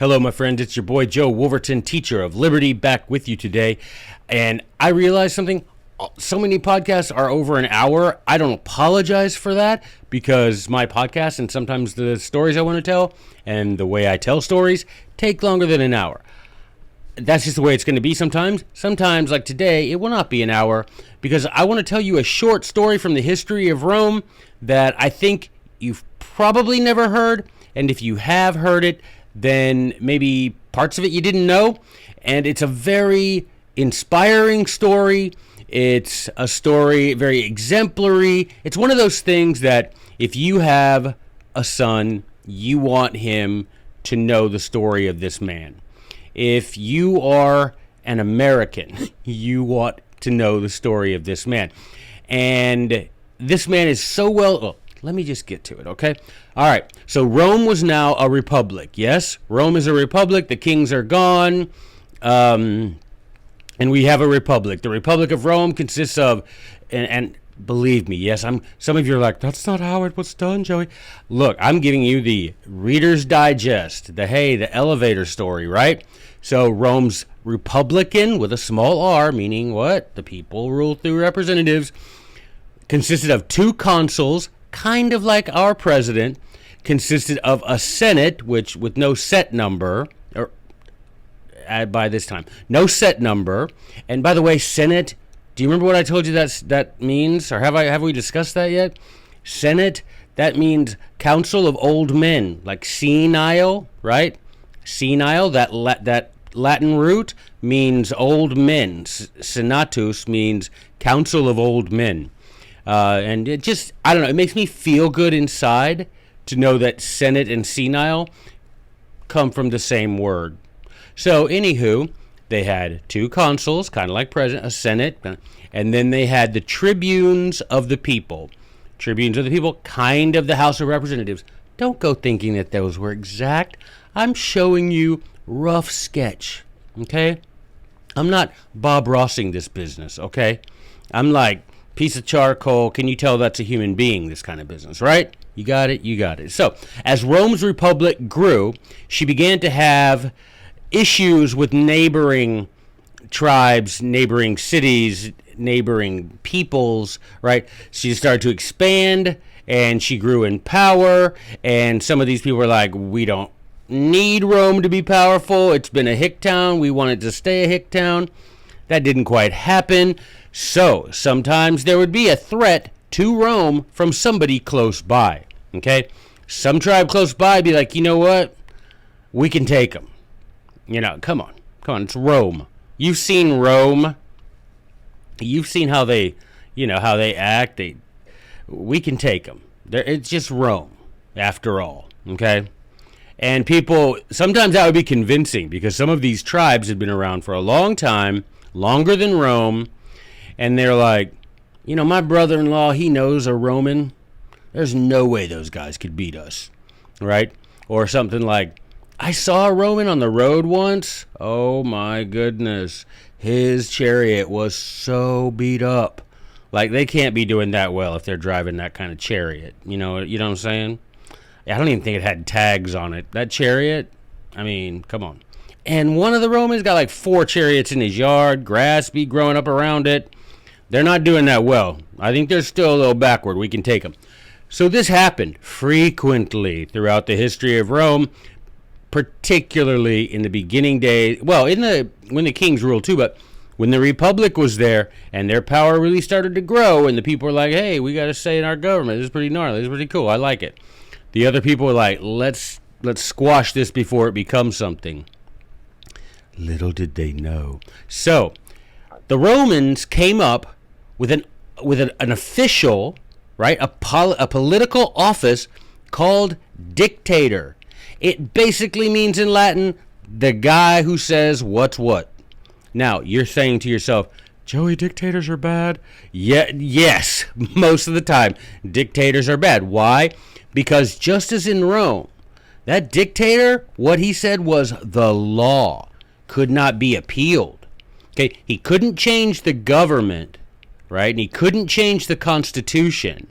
Hello, my friends. It's your boy Joe Wolverton, teacher of liberty, back with you today. And I realized something. So many podcasts are over an hour. I don't apologize for that because my podcast and sometimes the stories I want to tell and the way I tell stories take longer than an hour. That's just the way it's going to be sometimes. Sometimes, like today, it will not be an hour because I want to tell you a short story from the history of Rome that I think you've probably never heard. And if you have heard it, then maybe parts of it you didn't know. And it's a very inspiring story. It's a story, very exemplary. It's one of those things that if you have a son, you want him to know the story of this man. If you are an American, you want to know the story of this man. And this man is so well... let me just get to it, okay? All right, so Rome was now a republic, yes? Rome is a republic. The kings are gone, and we have a republic. The Republic of Rome consists of, and believe me, yes, some of you are like, that's not how it was done, Joey. Look, I'm giving you the Reader's Digest, the elevator story, right? So Rome's Republican, with a small r, meaning what? The people rule through representatives, consisted of 2 consuls, kind of like our president, consisted of a Senate, which with no set number, or by this time, no set number. And by the way, Senate, do you remember what I told you that means? Or have we discussed that yet? Senate, that means council of old men, like senile, right? Senile, that Latin root means old men. Senatus means council of old men. And it just, I don't know, it makes me feel good inside to know that Senate and senile come from the same word. So, anywho, they had 2 consuls, kind of like president, a Senate, and then they had the tribunes of the people. Tribunes of the people, kind of the House of Representatives. Don't go thinking that those were exact. I'm showing you rough sketch, okay? I'm not Bob Rossing this business, okay? I'm like, piece of charcoal, can you tell that's a human being, this kind of business, right? You got it. So, as Rome's republic grew, she began to have issues with neighboring tribes, neighboring cities, neighboring peoples, right? She started to expand, and she grew in power, and some of these people were like, we don't need Rome to be powerful. It's been a hick town. We want it to stay a hick town. That didn't quite happen. So, sometimes there would be a threat to Rome from somebody close by, okay? Some tribe close by would be like, you know what? We can take them. You know, come on, it's Rome. You've seen Rome. You've seen how they act. We can take them. It's just Rome, after all, okay? And people, sometimes that would be convincing because some of these tribes had been around for a long time, longer than Rome. And they're like, you know, my brother-in-law, he knows a Roman. There's no way those guys could beat us, right? Or something like, I saw a Roman on the road once. Oh, my goodness. His chariot was so beat up. Like, they can't be doing that well if they're driving that kind of chariot. You know what I'm saying? I don't even think it had tags on it. That chariot, I mean, come on. And one of the Romans got like 4 chariots in his yard, grass be growing up around it. They're not doing that well. I think they're still a little backward. We can take them. So this happened frequently throughout the history of Rome, particularly in the beginning days. Well, when the kings ruled too, but when the Republic was there and their power really started to grow and the people were like, hey, we got a say in our government. This is pretty gnarly. This is pretty cool. I like it. The other people were like, let's squash this before it becomes something. Little did they know. So the Romans came up with an official, right, a political office called dictator. It basically means in Latin, the guy who says what's what. Now, you're saying to yourself, Joey, dictators are bad? Yes, most of the time, dictators are bad. Why? Because just as in Rome, that dictator, what he said was the law, could not be appealed. Okay, he couldn't change the government, right? And he couldn't change the Constitution.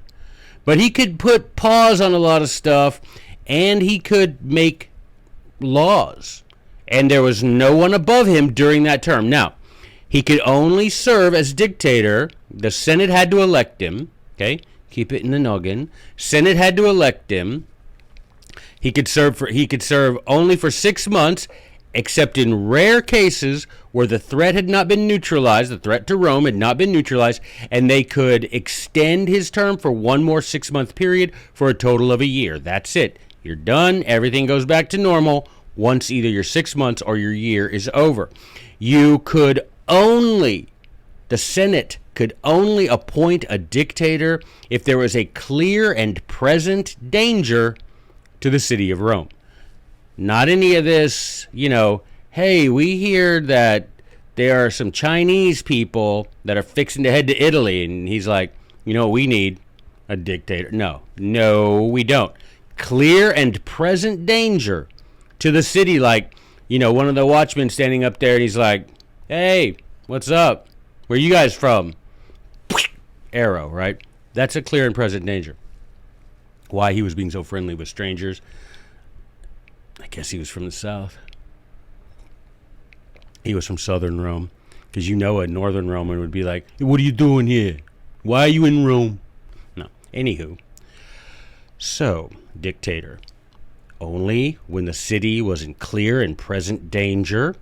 But he could put pause on a lot of stuff, and he could make laws. And there was no one above him during that term. Now, he could only serve as dictator. The Senate had to elect him. Okay, keep it in the noggin. Senate had to elect him. He could serve only for 6 months, except in rare cases where the threat had not been neutralized, the threat to Rome had not been neutralized, and they could extend his term for one more 6-month period for a total of a year. That's it. You're done. Everything goes back to normal once either your 6 months or your year is over. The Senate could only appoint a dictator if there was a clear and present danger to the city of Rome. Not any of this, hey, we hear that there are some Chinese people that are fixing to head to Italy. And he's like, we need a dictator. No, we don't. Clear and present danger to the city, like, one of the watchmen standing up there, and he's like, hey, what's up? Where you guys from? Arrow, right? That's a clear and present danger. Why he was being so friendly with strangers? I guess he was from the south. He was from southern Rome. Because a northern Roman would be like, hey, what are you doing here? Why are you in Rome? No. Anywho. So, dictator. Only when the city was in clear and present danger.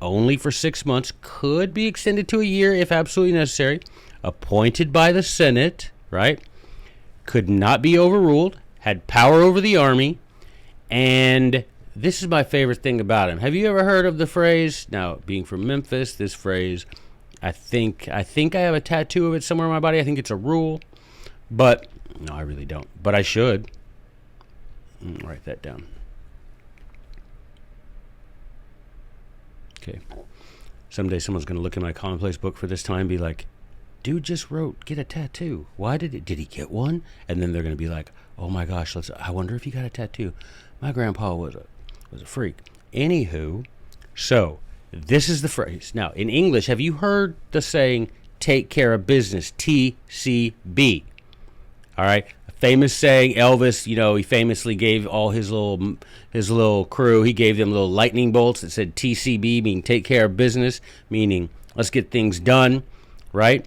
Only for 6 months. Could be extended to a year if absolutely necessary. Appointed by the Senate, right? Could not be overruled. Had power over the army. And this is my favorite thing about him. Have you ever heard of the phrase? Now, being from Memphis, this phrase, I think I have a tattoo of it somewhere on my body. I think it's a rule. But, no, I really don't. But I should. Write that down. Okay. Someday someone's going to look in my commonplace book for this time and be like, dude just wrote, get a tattoo. Why did he get one? And then they're going to be like, oh my gosh, I wonder if he got a tattoo. My grandpa was a freak. Anywho, so this is the phrase. Now, in English, have you heard the saying, take care of business, TCB? All right. A famous saying, Elvis, he famously gave all his little crew, he gave them little lightning bolts that said TCB, meaning take care of business, meaning let's get things done, right?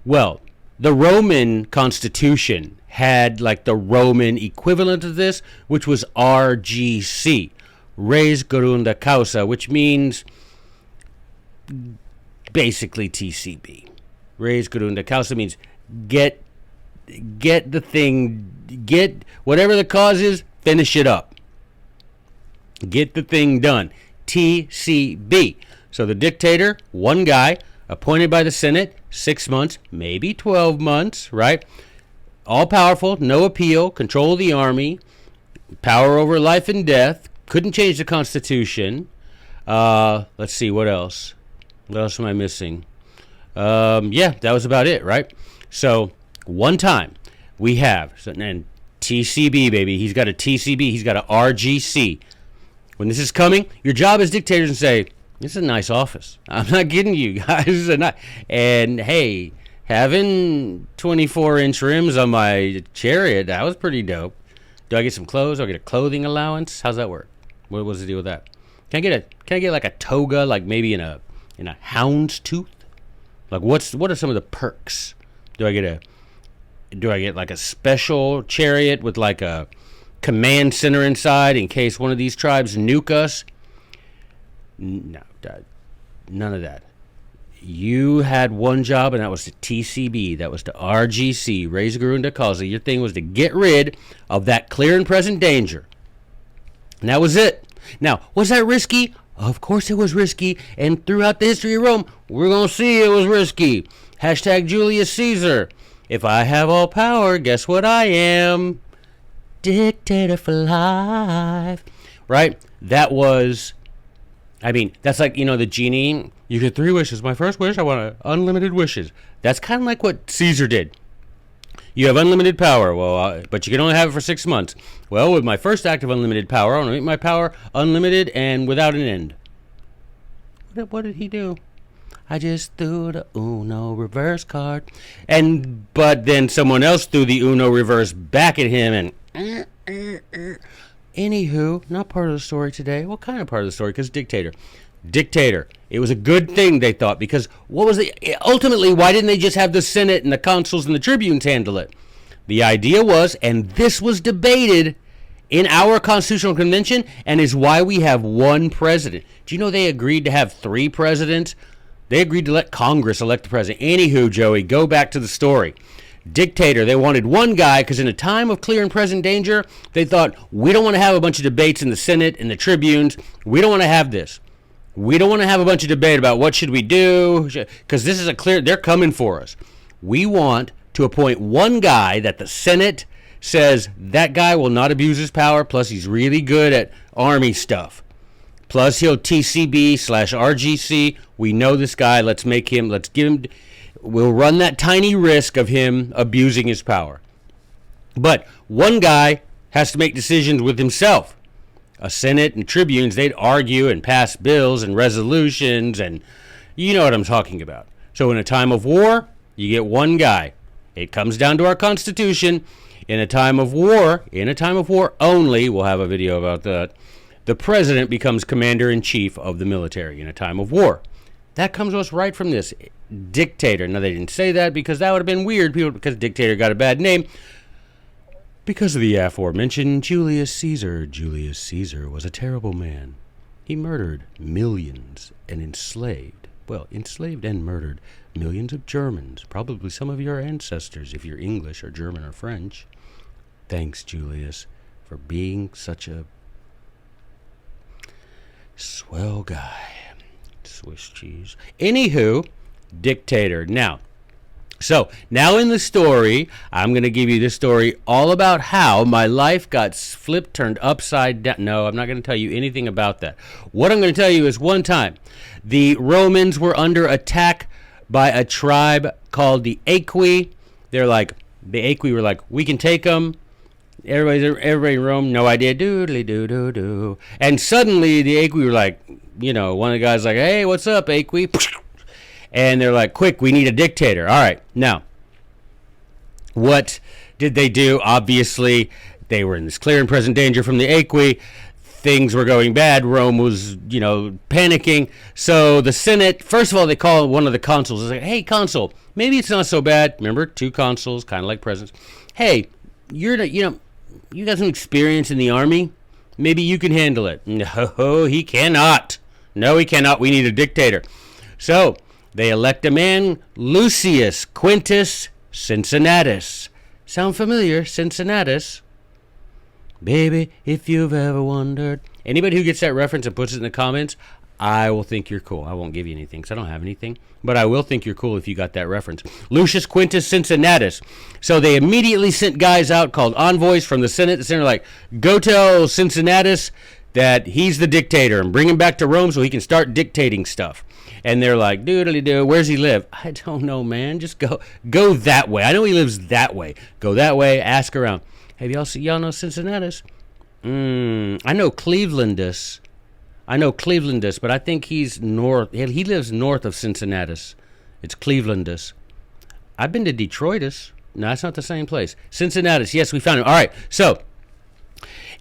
Well, the Roman Constitution had like the Roman equivalent of this, which was RGC, Res Gerunda Causa, which means basically TCB. Res Gerunda Causa means get the thing, get whatever the cause is, finish it up. Get the thing done. TCB. So the dictator, one guy, appointed by the Senate, 6 months, maybe 12 months, right? All powerful, no appeal, control of the army, power over life and death, couldn't change the Constitution. Let's see, what else? What else am I missing? Yeah, that was about it, right? So, one time, we have, and TCB, baby, he's got a TCB, he's got a RGC. When this is coming, your job as dictators and say, this is a nice office. I'm not kidding you guys. This is a nice, and hey, having 24-inch rims on my Chariot, that was pretty dope. Do I get some clothes? Do I get a clothing allowance? How's that work? What was the deal with that? Can I get like a toga, like maybe in a hound's tooth? Like what are some of the perks? Do I get like a special chariot with like a command center inside in case one of these tribes nuke us? No, none of that. You had one job, and that was the TCB. That was the RGC, Res Gerunda Causa. Your thing was to get rid of that clear and present danger. And that was it. Now, was that risky? Of course it was risky. And throughout the history of Rome, we're going to see it was risky. Hashtag Julius Caesar. If I have all power, guess what I am? Dictator for life. Right? That was... that's like, the genie. You get 3 wishes. My first wish, I want unlimited wishes. That's kind of like what Caesar did. You have unlimited power, but you can only have it for 6 months. Well, with my first act of unlimited power, I want to make my power unlimited and without an end. What did he do? I just threw the Uno reverse card. But then someone else threw the Uno reverse back at him, and Anywho, not part of the story today. What kind of part of the story? Because dictator. It was a good thing, they thought, because ultimately, why didn't they just have the Senate and the consuls and the tribunes handle it? The idea was, and this was debated in our Constitutional Convention, and is why we have one president. Do you know they agreed to have 3 presidents? They agreed to let Congress elect the president. Anywho, Joey, go back to the story. Dictator, they wanted one guy because in a time of clear and present danger, they thought, we don't want to have a bunch of debates in the Senate and the tribunes. We don't want to have this. We don't want to have a bunch of debate about what should we do, because this is they're coming for us. We want to appoint one guy that the Senate says that guy will not abuse his power, plus he's really good at army stuff. Plus he'll TCB/RGC. We know this guy. Let's give him, we'll run that tiny risk of him abusing his power. But one guy has to make decisions with himself. A Senate and tribunes, they'd argue and pass bills and resolutions, and you know what I'm talking about. So in a time of war, you get one guy. It comes down to our Constitution. In a time of war only, we'll have a video about that, the president becomes commander-in-chief of the military in a time of war. That comes to us right from this dictator. Now, they didn't say that because that would have been weird, because dictator got a bad name. Because of the aforementioned Julius Caesar. Julius Caesar was a terrible man. He murdered millions and enslaved and murdered millions of Germans, probably some of your ancestors if you're English or German or French. Thanks, Julius, for being such a swell guy. Swiss cheese. Anywho, dictator. Now in the story, I'm going to give you this story all about how my life got turned upside down. No, I'm not going to tell you anything about that. What I'm going to tell you is one time, the Romans were under attack by a tribe called the Aequi. The Aequi were like, we can take them. Everybody in Rome, no idea. Doodly doo doo doo. And suddenly the Aequi were like, one of the guys like, hey, what's up, Aequi? And they're like, quick, we need a dictator. All right, now, what did they do? Obviously, they were in this clear and present danger from the Aequi. Things were going bad. Rome was, panicking. So the Senate, first of all, they call one of the consuls. They say, hey, consul, maybe it's not so bad. Remember, 2 consuls, kind of like presidents. Hey, you got some experience in the army. Maybe you can handle it. No, he cannot. No, he cannot. We need a dictator. So they elect a man, Lucius Quinctius Cincinnatus. Sound familiar? Cincinnatus? Baby, if you've ever wondered. Anybody who gets that reference and puts it in the comments, I will think you're cool. I won't give you anything because I don't have anything. But I will think you're cool if you got that reference. Lucius Quinctius Cincinnatus. So they immediately sent guys out called envoys from the Senate. The Senate like, go tell Cincinnatus that he's the dictator and bring him back to Rome so he can start dictating stuff. And they're like, doodly-doo, where's he live? I don't know, man. Just go that way. I know he lives that way. Go that way, ask around. Have y'all know Cincinnatus? I know Clevelandus, but I think he's north. He lives north of Cincinnatus. It's Clevelandus. I've been to Detroitus. No, that's not the same place. Cincinnatus, yes, we found him. All right, so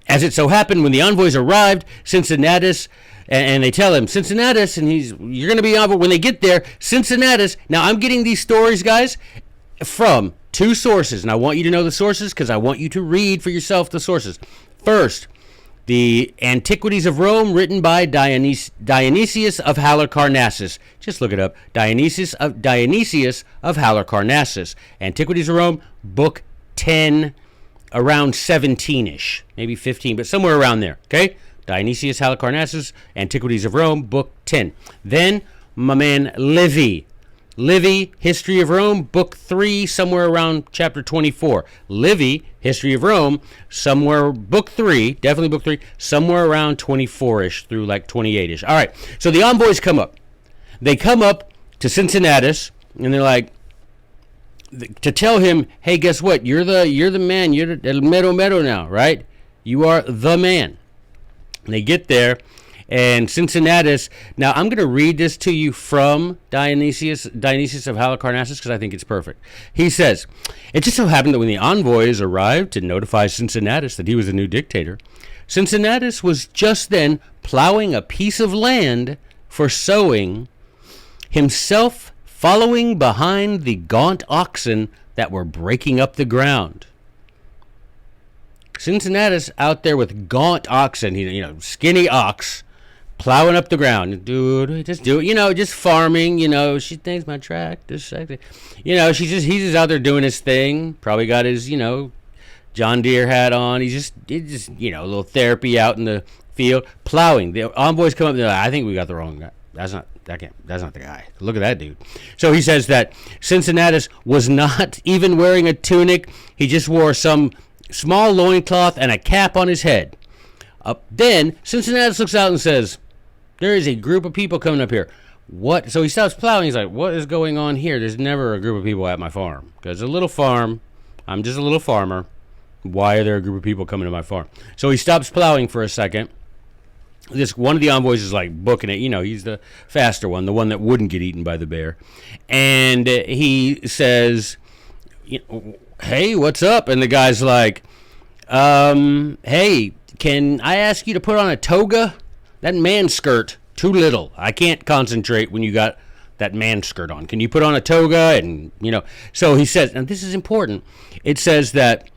as it so happened, when the envoys arrived, Cincinnatus, and they tell him, Cincinnatus, and you're going to be on, when they get there, Cincinnatus. Now, I'm getting these stories, guys, from 2 sources, and I want you to know the sources because I want you to read for yourself the sources. First, the Antiquities of Rome, written by Dionysius of Halicarnassus. Just look it up. Dionysius of Halicarnassus. Antiquities of Rome, book 10, around 17-ish, maybe 15, but somewhere around there, okay? Dionysius Halicarnassus, Antiquities of Rome, book 10. Then, my man Livy, History of Rome, book 3, somewhere around chapter 24. Livy, History of Rome, somewhere, book 3, definitely book 3, somewhere around 24-ish through like 28-ish. All right, so the envoys come up. They come up to Cincinnatus, and they're like, to tell him, hey, guess what? You're the man. You're the el mero mero now, right? You are the man. And they get there, and Cincinnatus. Now I'm going to read this to you from Dionysius of Halicarnassus because I think it's perfect. He says, it just so happened that when the envoys arrived to notify Cincinnatus that he was the new dictator, Cincinnatus was just then plowing a piece of land for sowing, himself following behind the gaunt oxen that were breaking up the ground. Cincinnatus out there with gaunt oxen, skinny ox, plowing up the ground. Dude, just do it. Just farming. She thinks my tractor's sexy. He's just out there doing his thing. Probably got his, John Deere hat on. He's just a little therapy out in the field, plowing. The envoys come up and they're like, I think we got the wrong guy. That's not the guy. Look at that dude. So he says that Cincinnatus was not even wearing a tunic. He just wore some small loincloth and a cap on his head. Then Cincinnatus looks out and says, there is a group of people coming up here. What? So he stops plowing. He's like, what is going on here? There's never a group of people at my farm. Because a little farm. I'm just a little farmer. Why are there a group of people coming to my farm? So he stops plowing for a second. One of the envoys is like booking it. He's the faster one, the one that wouldn't get eaten by the bear. And he says, hey, what's up? And the guy's like, hey, can I ask you to put on a toga? That man skirt, too little. I can't concentrate when you got that man skirt on. Can you put on a toga? And, so he says, and this is important. It says that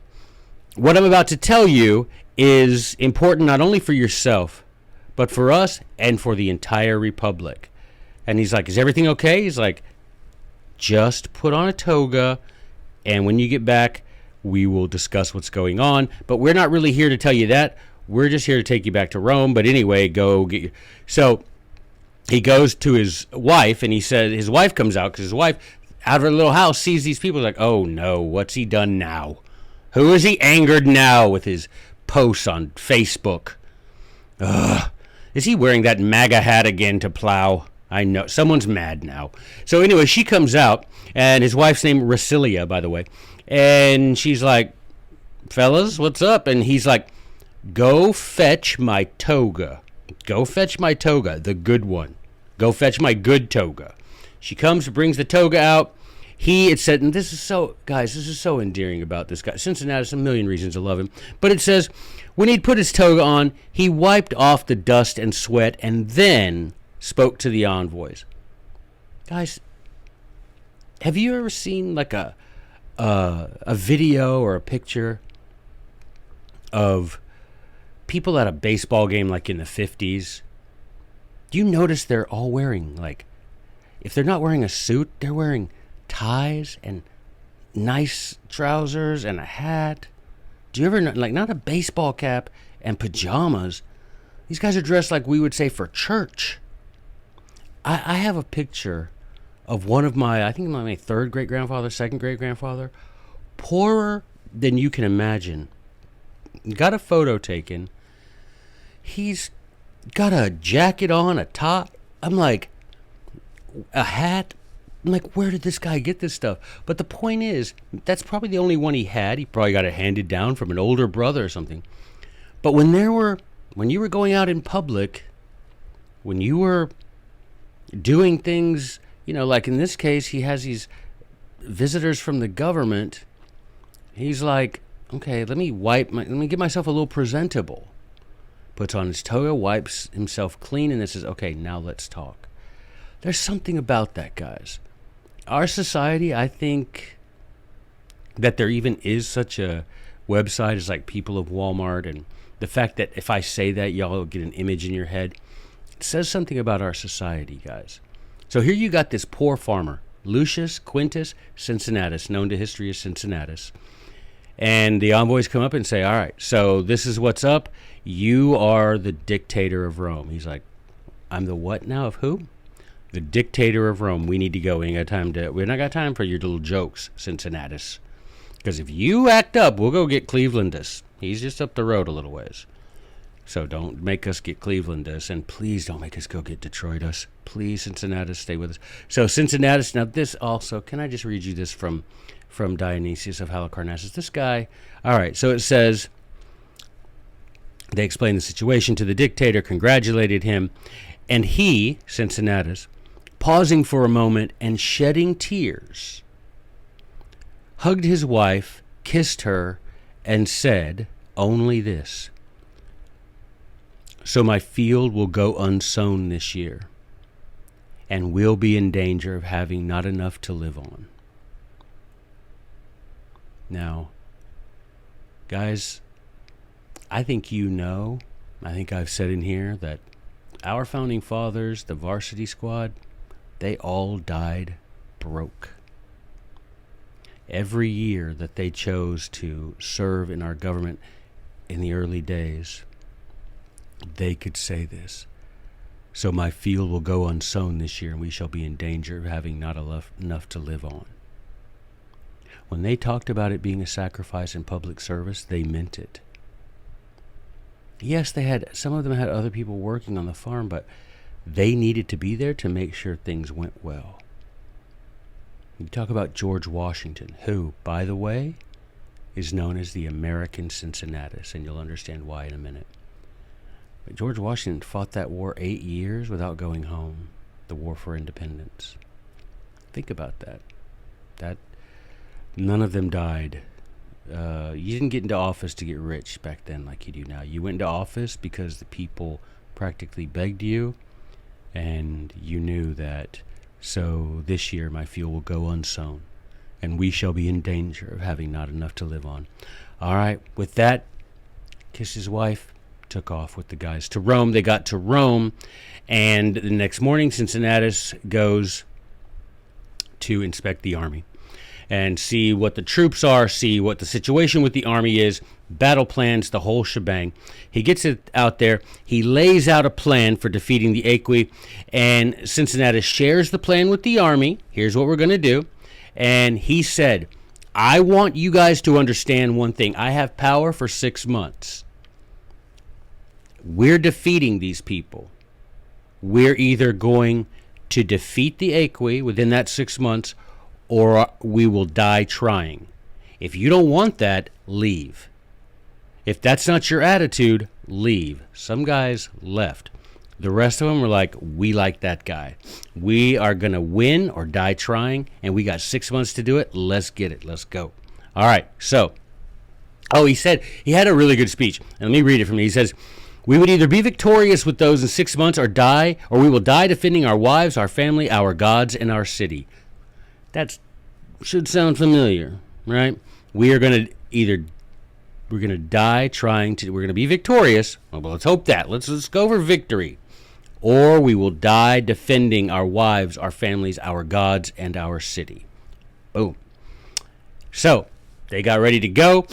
what I'm about to tell you is important not only for yourself, but for us and for the entire republic. And he's like, is everything okay? He's like, just put on a toga, and when you get back, we will discuss what's going on. But we're not really here to tell you that. We're just here to take you back to Rome. But anyway, go get you. So he goes to his wife, and he said, his wife comes out, because his wife, out of her little house, sees these people, like, oh no, what's he done now? Who is he angered now with his posts on Facebook? Ugh. Is he wearing that MAGA hat again to plow? I know. Someone's mad now. So anyway, she comes out, and his wife's name Rasilia, by the way. And she's like, fellas, what's up? And he's like, go fetch my toga. Go fetch my toga, the good one. Go fetch my good toga. She comes, brings the toga out. It said, and this is so, guys, this is so endearing about this guy. Cincinnatus, a million reasons to love him. But it says, when he'd put his toga on, he wiped off the dust and sweat and then spoke to the envoys. Guys, have you ever seen like a video or a picture of people at a baseball game like in the 50s? Do you notice they're all wearing, like, if they're not wearing a suit, they're wearing ties and nice trousers and a hat? Do you ever, like, not a baseball cap and pajamas? These guys are dressed like we would say for church. I have a picture of one of my, I think my third great-grandfather, second great-grandfather, poorer than you can imagine. Got a photo taken. He's got a jacket on, a top. I'm like, a hat. I'm like, where did this guy get this stuff? But the point is, that's probably the only one he had. He probably got it handed down from an older brother or something. But when you were going out in public, when you were doing things, like in this case, he has these visitors from the government. He's like, okay, let me get myself a little presentable. Puts on his toga, wipes himself clean, and then says, okay, now let's talk. There's something about that, guys. Our society, I think that there even is such a website as like People of Walmart, and the fact that if I say that, y'all get an image in your head. It says something about our society, guys. So here you got this poor farmer, Lucius Quinctius Cincinnatus, known to history as Cincinnatus. And the envoys come up and say, all right, so this is what's up. You are the dictator of Rome. He's like, I'm the what now of who? The dictator of Rome. We need to go. We're not got time for your little jokes, Cincinnatus. Because if you act up, we'll go get Clevelandus. He's just up the road a little ways. So don't make us get Clevelandus, and please don't make us go get Detroitus. Please, Cincinnatus, stay with us. So Cincinnatus, now this also, can I just read you this from Dionysius of Halicarnassus? This guy, all right, so it says, they explained the situation to the dictator, congratulated him, and he, Cincinnatus, pausing for a moment and shedding tears, hugged his wife, kissed her, and said only this: So my field will go unsown this year, and we'll be in danger of having not enough to live on. Now, guys, I think I think I've said in here that our founding fathers, the varsity squad, they all died broke. Every year that they chose to serve in our government in the early days, they could say this: so my field will go unsown this year, and we shall be in danger of having not enough to live on. When they talked about it being a sacrifice in public service, they meant it. Yes, some of them had other people working on the farm, but they needed to be there to make sure things went well. You talk about George Washington, who, by the way, is known as the American Cincinnatus, and you'll understand why in a minute. But George Washington fought that war 8 years without going home, the War for Independence. Think about that. None of them died. You didn't get into office to get rich back then like you do now. You went into office because the people practically begged you, and you knew that, so this year my field will go unsown, and we shall be in danger of having not enough to live on. All right, with that, kissed his wife, took off with the guys to Rome. They got to Rome, and the next morning Cincinnatus goes to inspect the army and see what the troops are, see what the situation with the army is, battle plans, the whole shebang. He gets it out there. He lays out a plan for defeating the Aequi, and Cincinnatus shares the plan with the army. Here's what we're going to do. And he said, I want you guys to understand one thing. I have power for 6 months. We're defeating these people. We're either going to defeat the Aequi within that 6 months, or we will die trying. If you don't want that, leave. If that's not your attitude, leave. Some guys left. The rest of them were like, we like that guy. We are going to win or die trying, and we got 6 months to do it. Let's get it. Let's go. All right, so, he said, he had a really good speech. And let me read it from me. He says, we would either be victorious with those in 6 months or die, or we will die defending our wives, our family, our gods, and our city. That should sound familiar, right? We're going to die trying to, we're going to be victorious. Well, let's hope that. Let's go for victory. Or we will die defending our wives, our families, our gods, and our city. Boom. So, they got ready to go.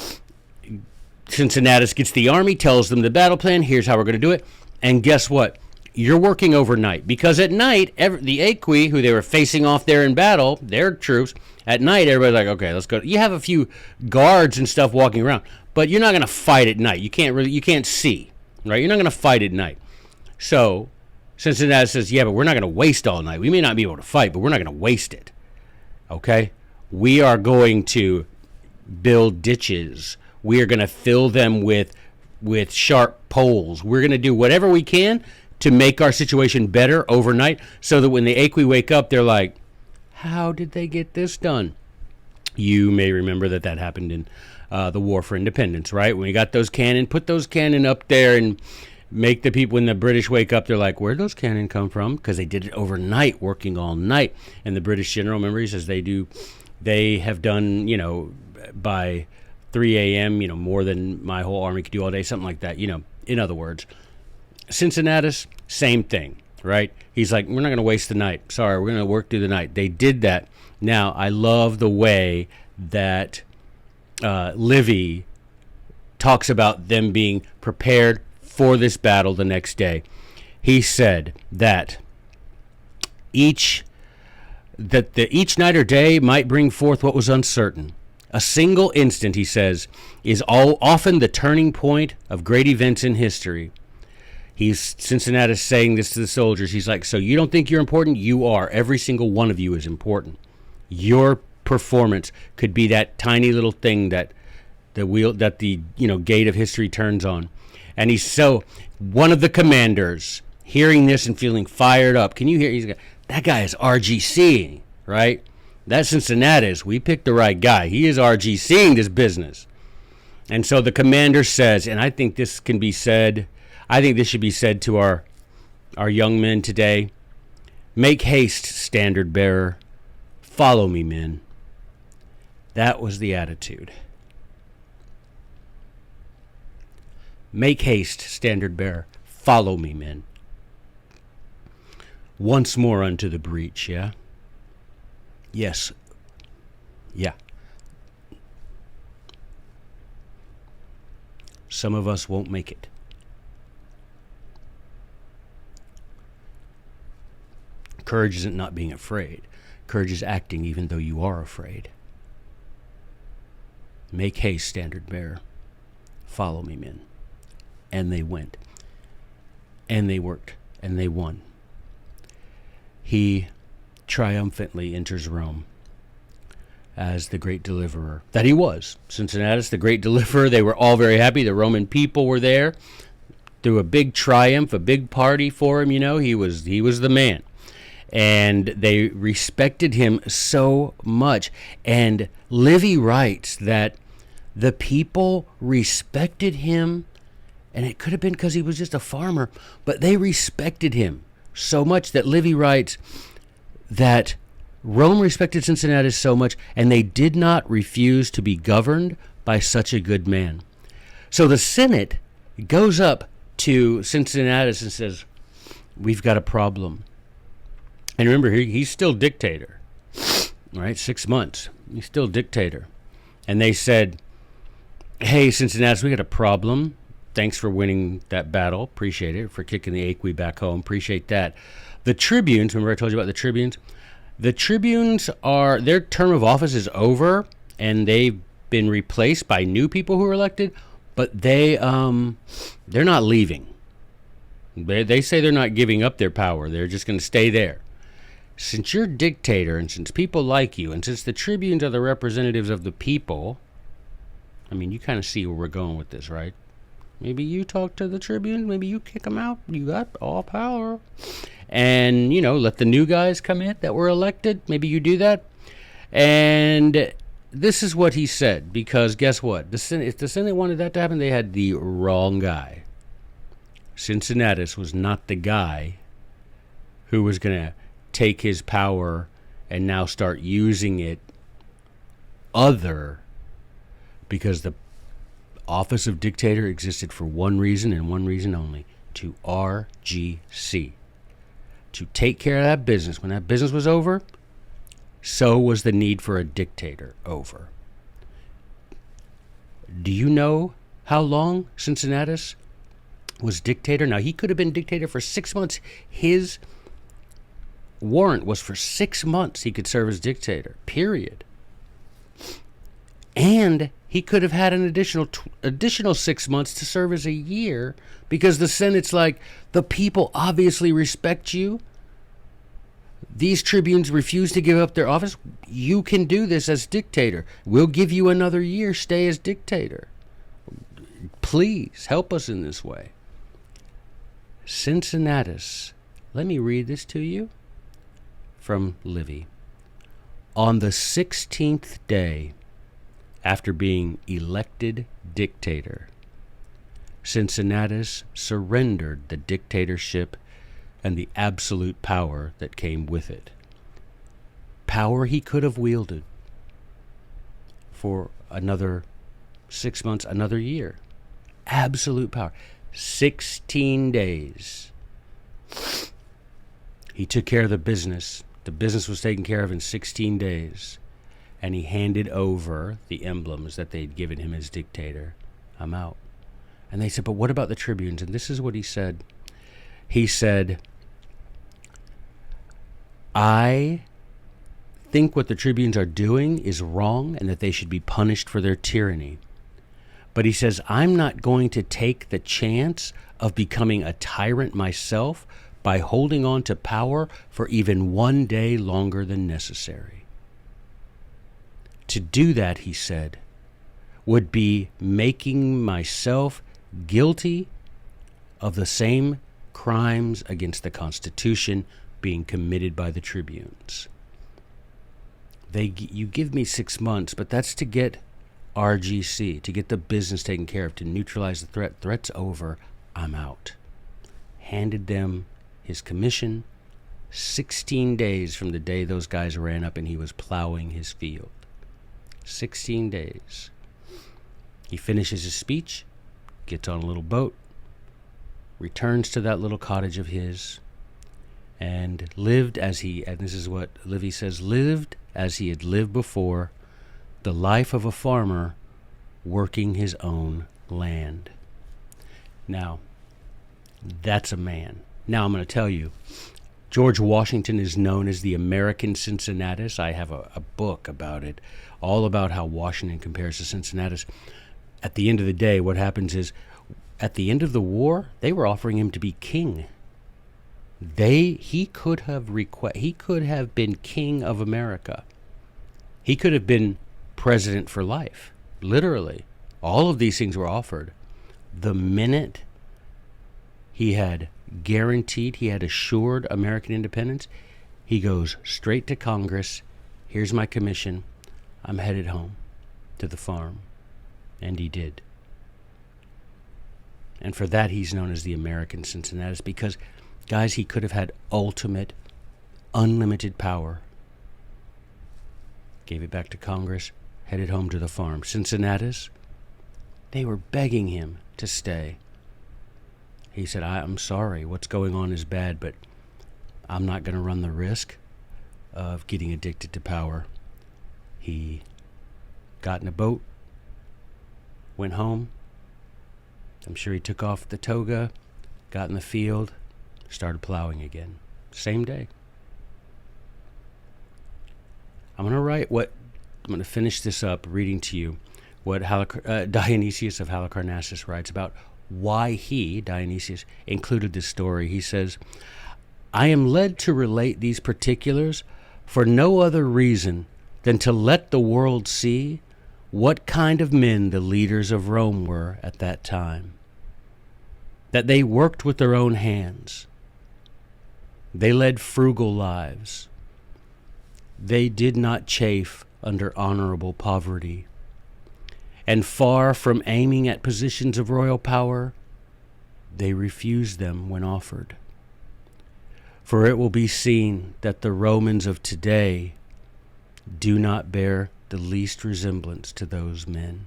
Cincinnatus gets the army, tells them the battle plan. Here's how we're going to do it. And guess what? You're working overnight. Because at night, the Aequi, who they were facing off there in battle, their troops, at night, everybody's like, okay, let's go. You have a few guards and stuff walking around, but you're not going to fight at night. You can't see, right? You're not going to fight at night. So, Cincinnatus says, yeah, but we're not going to waste all night. We may not be able to fight, but we're not going to waste it. Okay? We are going to build ditches. We are going to fill them with sharp poles. We're going to do whatever we can to make our situation better overnight, so that when the Aequi wake up, they're like, how did they get this done? You may remember that happened in the War for Independence, right? When we got those cannon, put those cannon up there and make the people, when the British wake up, they're like, where'd those cannon come from? Because they did it overnight, working all night. And the British general, remember, he says they have done, by 3 a.m., more than my whole army could do all day, something like that, in other words. Cincinnatus, same thing, right? He's like, we're not going to waste the night. Sorry, we're going to work through the night. They did that. Now, I love the way that Livy talks about them being prepared for this battle the next day. He said that each night or day might bring forth what was uncertain. A single instant, he says, is often the turning point of great events in history. He's Cincinnatus saying this to the soldiers. He's like, so you don't think you're important? You are. Every single one of you is important. Your performance could be that tiny little thing that the gate of history turns on. And he's so, one of the commanders hearing this and feeling fired up. Can you hear? That guy is RGC, right? That's Cincinnatus. We picked the right guy. He is RGCing this business. And so the commander says, and I think this can be said, I think this should be said to our young men today. Make haste, standard bearer. Follow me, men. That was the attitude. Make haste, standard bearer. Follow me, men. Once more unto the breach, yeah? Yes. Yeah. Some of us won't make it. Courage isn't not being afraid. Courage is acting even though you are afraid. Make haste, standard bearer. Follow me, men. And they went. And they worked. And they won. He triumphantly enters Rome as the great deliverer that he was. Cincinnatus, the great deliverer. They were all very happy. The Roman people were there. Threw a big triumph, a big party for him. You know, he was the man. And they respected him so much. And Livy writes that the people respected him, and it could have been because he was just a farmer, but they respected him so much that Livy writes that Rome respected Cincinnatus so much, and they did not refuse to be governed by such a good man. So the Senate goes up to Cincinnatus and says, we've got a problem. And remember, he's still dictator, right? 6 months. He's still dictator. And they said, hey, Cincinnatus, we got a problem. Thanks for winning that battle. Appreciate it. For kicking the Aequi back home. Appreciate that. The tribunes, remember I told you about the tribunes? The tribunes are, their term of office is over, and they've been replaced by new people who are elected, but they're not leaving. They say they're not giving up their power. They're just going to stay there. Since you're dictator, and since people like you, and since the tribunes are the representatives of the people, I mean, you kind of see where we're going with this, right? Maybe you talk to the tribunes, maybe you kick them out. You got all power. And, let the new guys come in that were elected. Maybe you do that. And this is what he said, because guess what? If the Senate wanted that to happen, they had the wrong guy. Cincinnatus was not the guy who was going to take his power and now start using it because the office of dictator existed for one reason and one reason only, to RGC, to take care of that business. When that business was over, so was the need for a dictator over. Do you know how long Cincinnatus was dictator? Now, he could have been dictator for 6 months. His warrant was for 6 months he could serve as dictator, period. And he could have had an additional 6 months to serve as a year, because the Senate's like, the people obviously respect you. These tribunes refuse to give up their office. You can do this as dictator. We'll give you another year. Stay as dictator. Please help us in this way. Cincinnatus, let me read this to you from Livy. On the 16th day after being elected dictator, Cincinnatus surrendered the dictatorship and the absolute power that came with it. Power he could have wielded for another 6 months, another year. Absolute power. 16 days. He took care of the business. The business was taken care of in 16 days. And he handed over the emblems that they'd given him as dictator. I'm out. And they said, but what about the tribunes? And this is what he said. He said, I think what the tribunes are doing is wrong and that they should be punished for their tyranny. But he says, I'm not going to take the chance of becoming a tyrant myself by holding on to power for even 1 day longer than necessary. To do that, he said, would be making myself guilty of the same crimes against the Constitution being committed by the tribunes. You give me 6 months, but that's to get RGC, to get the business taken care of, to neutralize the threat. Threat's over. I'm out. handed them his commission 16 days from the day those guys ran up and he was plowing his field. 16 days. He finishes his speech, gets on a little boat, returns to that little cottage of his, and lived as he, and this is what Livy says, lived as he had lived before, the life of a farmer working his own land. Now, that's a man. Now I'm going to tell you, George Washington is known as the American Cincinnatus. I have a book about it, all about how Washington compares to Cincinnatus. At the end of the day, what happens is, at the end of the war, they were offering him to be king. He could have been king of America. He could have been president for life, literally. All of these things were offered. The minute he had assured American independence, he goes straight to Congress. Here's my commission. I'm headed home to the farm. And he did. And for that, he's known as the American Cincinnatus because, guys, he could have had ultimate, unlimited power. Gave it back to Congress, headed home to the farm. Cincinnatus, they were begging him to stay. He said, I'm sorry, what's going on is bad, but I'm not going to run the risk of getting addicted to power. He got in a boat, went home. I'm sure he took off the toga, got in the field, started plowing again. Same day. I'm going to finish this up reading to you what Dionysius of Halicarnassus writes about why he, Dionysius, included this story. He says, I am led to relate these particulars for no other reason than to let the world see what kind of men the leaders of Rome were at that time. That they worked with their own hands. They led frugal lives. They did not chafe under honorable poverty. And far from aiming at positions of royal power, they refused them when offered. For it will be seen that the Romans of today do not bear the least resemblance to those men.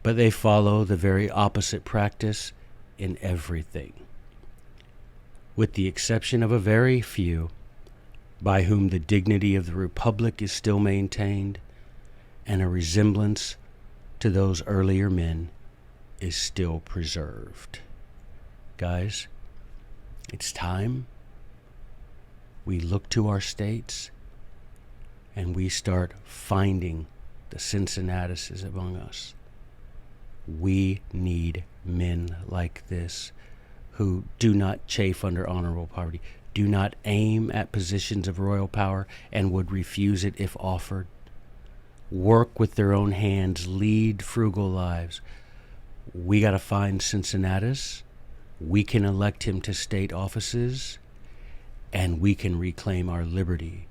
But they follow the very opposite practice in everything, with the exception of a very few, by whom the dignity of the Republic is still maintained, and a resemblance to those earlier men is still preserved. Guys, it's time we look to our states and we start finding the Cincinnatuses among us. We need men like this who do not chafe under honorable poverty, do not aim at positions of royal power and would refuse it if offered, work with their own hands, lead frugal lives. We got to find Cincinnatus. We can elect him to state offices, and we can reclaim our liberty.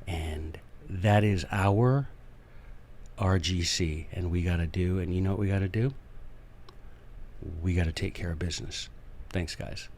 And that is our RGC. And we got to do, and you know what we got to do? We got to take care of business. Thanks, guys.